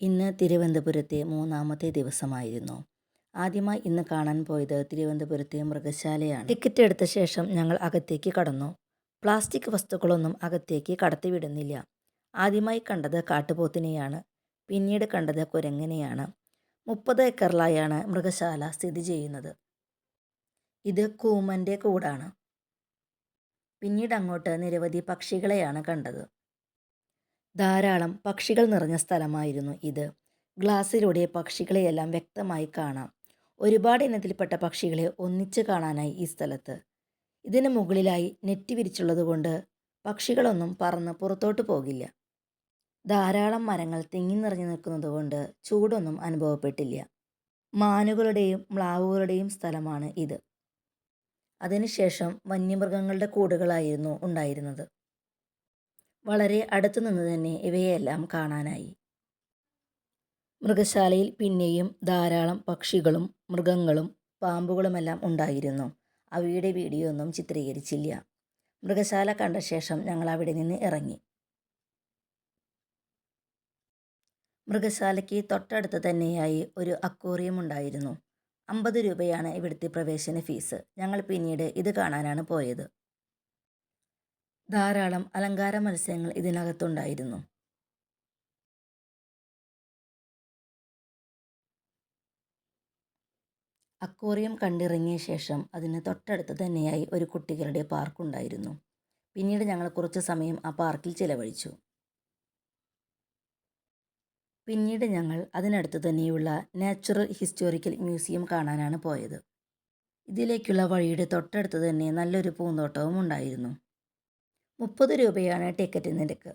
ഇന്ന് തിരുവനന്തപുരത്തെ മൂന്നാമത്തെ ദിവസമായിരുന്നു. ആദ്യമായി ഇന്ന് കാണാൻ പോയത് തിരുവനന്തപുരത്തെ മൃഗശാലയാണ്. ടിക്കറ്റ് എടുത്ത ശേഷം ഞങ്ങൾ അകത്തേക്ക് കടന്നു. പ്ലാസ്റ്റിക് വസ്തുക്കളൊന്നും അകത്തേക്ക് കടത്തിവിടുന്നില്ല. ആദ്യമായി കണ്ടത് കാട്ടുപോത്തിനെയാണ്. പിന്നീട് കണ്ടത് കുരങ്ങനെയാണ്. 30 ഏക്കറിലായാണ് മൃഗശാല സ്ഥിതി ചെയ്യുന്നത്. ഇത് കൂമൻ്റെ കൂടാണ്. പിന്നീട് അങ്ങോട്ട് നിരവധി പക്ഷികളെയാണ് കണ്ടത്. ധാരാളം പക്ഷികൾ നിറഞ്ഞ സ്ഥലമായിരുന്നു ഇത്. ഗ്ലാസ്സിലൂടെ പക്ഷികളെയെല്ലാം വ്യക്തമായി കാണാം. ഒരുപാട് ഇനത്തിൽപ്പെട്ട പക്ഷികളെ ഒന്നിച്ച് കാണാനായി ഈ സ്ഥലത്ത്. ഇതിന് മുകളിലായി നെറ്റ് വിരിച്ചുള്ളതുകൊണ്ട് പക്ഷികളൊന്നും പറന്ന് പുറത്തോട്ട് പോകില്ല. ധാരാളം മരങ്ങൾ തിങ്ങി നിറഞ്ഞു നിൽക്കുന്നതുകൊണ്ട് ചൂടൊന്നും അനുഭവപ്പെട്ടില്ല. മാനുകളുടെയും മ്ലാവുകളുടെയും സ്ഥലമാണ് ഇത്. അതിനുശേഷം വന്യമൃഗങ്ങളുടെ കൂടുകളായിരുന്നു ഉണ്ടായിരുന്നത്. വളരെ അടുത്തു നിന്ന് തന്നെ ഇവയെല്ലാം കാണാനായി. മൃഗശാലയിൽ പിന്നെയും ധാരാളം പക്ഷികളും മൃഗങ്ങളും പാമ്പുകളുമെല്ലാം ഉണ്ടായിരുന്നു. അവയുടെ വീഡിയോ ഒന്നും ചിത്രീകരിച്ചില്ല. മൃഗശാല കണ്ട ശേഷം ഞങ്ങൾ അവിടെ നിന്ന് ഇറങ്ങി. മൃഗശാലയ്ക്ക് തൊട്ടടുത്ത് തന്നെയായി ഒരു അക്വേറിയം ഉണ്ടായിരുന്നു. 50 രൂപയാണ് ഇവിടുത്തെ പ്രവേശന ഫീസ്. ഞങ്ങൾ പിന്നീട് ഇത് കാണാനാണ് പോയത്. ധാരാളം അലങ്കാര മത്സ്യങ്ങൾ ഇതിനകത്തുണ്ടായിരുന്നു. അക്വേറിയം കണ്ടിറങ്ങിയ ശേഷം അതിന് തൊട്ടടുത്ത് തന്നെയായി ഒരു കുട്ടികളുടെ പാർക്കുണ്ടായിരുന്നു. പിന്നീട് ഞങ്ങൾ കുറച്ച് സമയം ആ പാർക്കിൽ ചിലവഴിച്ചു. പിന്നീട് ഞങ്ങൾ അതിനടുത്ത് തന്നെയുള്ള നാച്ചുറൽ ഹിസ്റ്റോറിക്കൽ മ്യൂസിയം കാണാനാണ് പോയത്. ഇതിലേക്കുള്ള വഴിയുടെ തൊട്ടടുത്ത് തന്നെ നല്ലൊരു പൂന്തോട്ടവും ഉണ്ടായിരുന്നു. 30 രൂപയാണ് ടിക്കറ്റ് നിരക്ക്.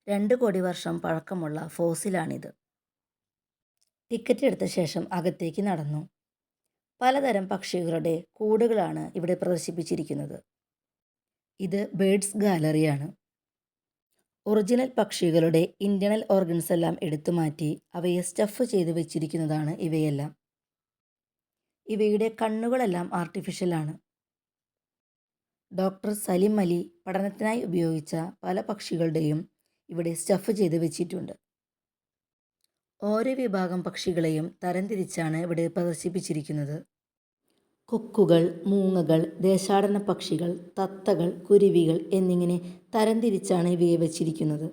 2 കോടി വർഷം പഴക്കമുള്ള ഫോസിലാണിത്. ടിക്കറ്റ് എടുത്ത ശേഷം അകത്തേക്ക് നടന്നു. പലതരം പക്ഷികളുടെ കൂടുകളാണ് ഇവിടെ പ്രദർശിപ്പിച്ചിരിക്കുന്നത്. ഇത് ബേഡ്സ് ഗാലറിയാണ്. ഒറിജിനൽ പക്ഷികളുടെ ഇന്റേണൽ ഓർഗൻസ് എല്ലാം എടുത്തു മാറ്റി അവയെ സ്റ്റഫ് ചെയ്ത് വെച്ചിരിക്കുന്നതാണ് ഇവയെല്ലാം. ഇവയുടെ കണ്ണുകളെല്ലാം ആർട്ടിഫിഷ്യലാണ്. ഡോക്ടർ സലിം അലി പഠനത്തിനായി ഉപയോഗിച്ച പല പക്ഷികളുടെയും ഇവിടെ സ്റ്റഫ് ചെയ്ത് വെച്ചിട്ടുണ്ട്. ഓരോ വിഭാഗം പക്ഷികളെയും തരംതിരിച്ചാണ് ഇവിടെ പ്രദർശിപ്പിച്ചിരിക്കുന്നത്. കൊക്കുകൾ, മൂങ്ങകൾ, ദേശാടന പക്ഷികൾ, തത്തകൾ, കുരുവികൾ എന്നിങ്ങനെ തരംതിരിച്ചാണ് ഇവയെ വച്ചിരിക്കുന്നത്.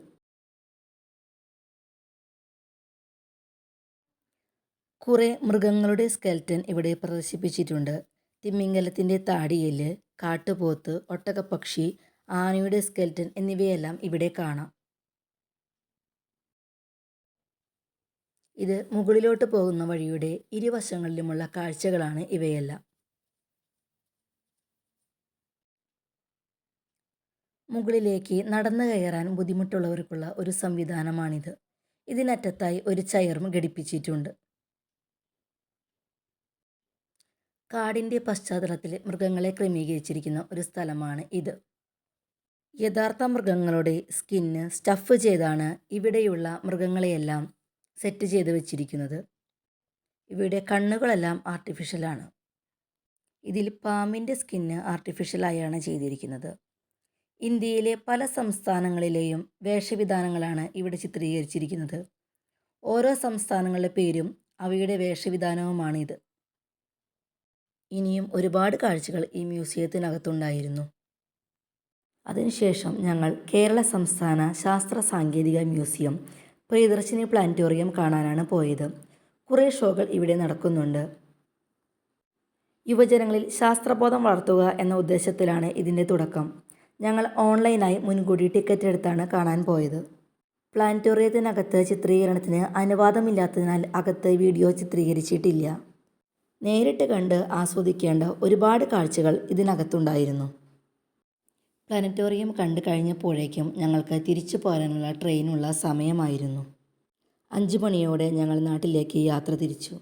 കുറേ മൃഗങ്ങളുടെ സ്കെൽറ്റൻ ഇവിടെ പ്രദർശിപ്പിച്ചിട്ടുണ്ട്. തിമിംഗലത്തിൻ്റെ താടിയെല്ല്, കാട്ടുപോത്ത്, ഒട്ടകപ്പക്ഷി, ആനയുടെ സ്കെൽറ്റൻ എന്നിവയെല്ലാം ഇവിടെ കാണാം. ഇത് മുകളിലോട്ട് പോകുന്ന വഴിയുടെ ഇരുവശങ്ങളിലുമുള്ള കാഴ്ചകളാണ് ഇവയെല്ലാം. മുകളിലേക്ക് നടന്നു കയറാൻ ബുദ്ധിമുട്ടുള്ളവർക്കുള്ള ഒരു സംവിധാനമാണിത്. ഇതിനറ്റത്തായി ഒരു ചെയറും ഘടിപ്പിച്ചിട്ടുണ്ട്. കാടിൻ്റെ പശ്ചാത്തലത്തിൽ മൃഗങ്ങളെ ക്രമീകരിച്ചിരിക്കുന്ന ഒരു സ്ഥലമാണ് ഇത്. യഥാർത്ഥ മൃഗങ്ങളുടെ സ്കിന്ന് സ്റ്റഫ് ചെയ്താണ് ഇവിടെയുള്ള മൃഗങ്ങളെയെല്ലാം സെറ്റ് ചെയ്ത് വെച്ചിരിക്കുന്നത്. ഇവയുടെ കണ്ണുകളെല്ലാം ആർട്ടിഫിഷ്യലാണ്. ഇതിൽ പാമ്പിൻ്റെ സ്കിന്ന് ആർട്ടിഫിഷ്യലായാണ് ചെയ്തിരിക്കുന്നത്. ഇന്ത്യയിലെ പല സംസ്ഥാനങ്ങളിലെയും വേഷവിധാനങ്ങളാണ് ഇവിടെ ചിത്രീകരിച്ചിരിക്കുന്നത്. ഓരോ സംസ്ഥാനങ്ങളുടെ പേരും അവയുടെ വേഷവിധാനവുമാണിത്. ഇനിയും ഒരുപാട് കാഴ്ചകൾ ഈ മ്യൂസിയത്തിനകത്തുണ്ടായിരുന്നു. അതിനുശേഷം ഞങ്ങൾ കേരള സംസ്ഥാന ശാസ്ത്ര സാങ്കേതിക മ്യൂസിയം, പ്രിയദർശിനി പ്ലാനറ്റോറിയം കാണാനാണ് പോയത്. കുറേ ഷോകൾ ഇവിടെ നടക്കുന്നുണ്ട്. യുവജനങ്ങളിൽ ശാസ്ത്രബോധം വളർത്തുക എന്ന ഉദ്ദേശത്തിലാണ് ഇതിൻ്റെ തുടക്കം. ഞങ്ങൾ ഓൺലൈനായി മുൻകൂട്ടി ടിക്കറ്റ് എടുത്താണ് കാണാൻ പോയത്. പ്ലാനറ്റോറിയത്തിനകത്ത് ചിത്രീകരണത്തിന് അനുവാദമില്ലാത്തതിനാൽ അകത്ത് വീഡിയോ ചിത്രീകരിച്ചിട്ടില്ല. നേരിട്ട് കണ്ട് ആസ്വദിക്കേണ്ട ഒരുപാട് കാഴ്ചകൾ ഇതിനകത്തുണ്ടായിരുന്നു. പ്ലാനറ്റോറിയം കണ്ടു കഴിഞ്ഞപ്പോഴേക്കും ഞങ്ങൾക്ക് തിരിച്ചു പോരാനുള്ള ട്രെയിനുള്ള സമയമായിരുന്നു. 5 മണിയോടെ ഞങ്ങൾ നാട്ടിലേക്ക് യാത്ര തിരിച്ചു.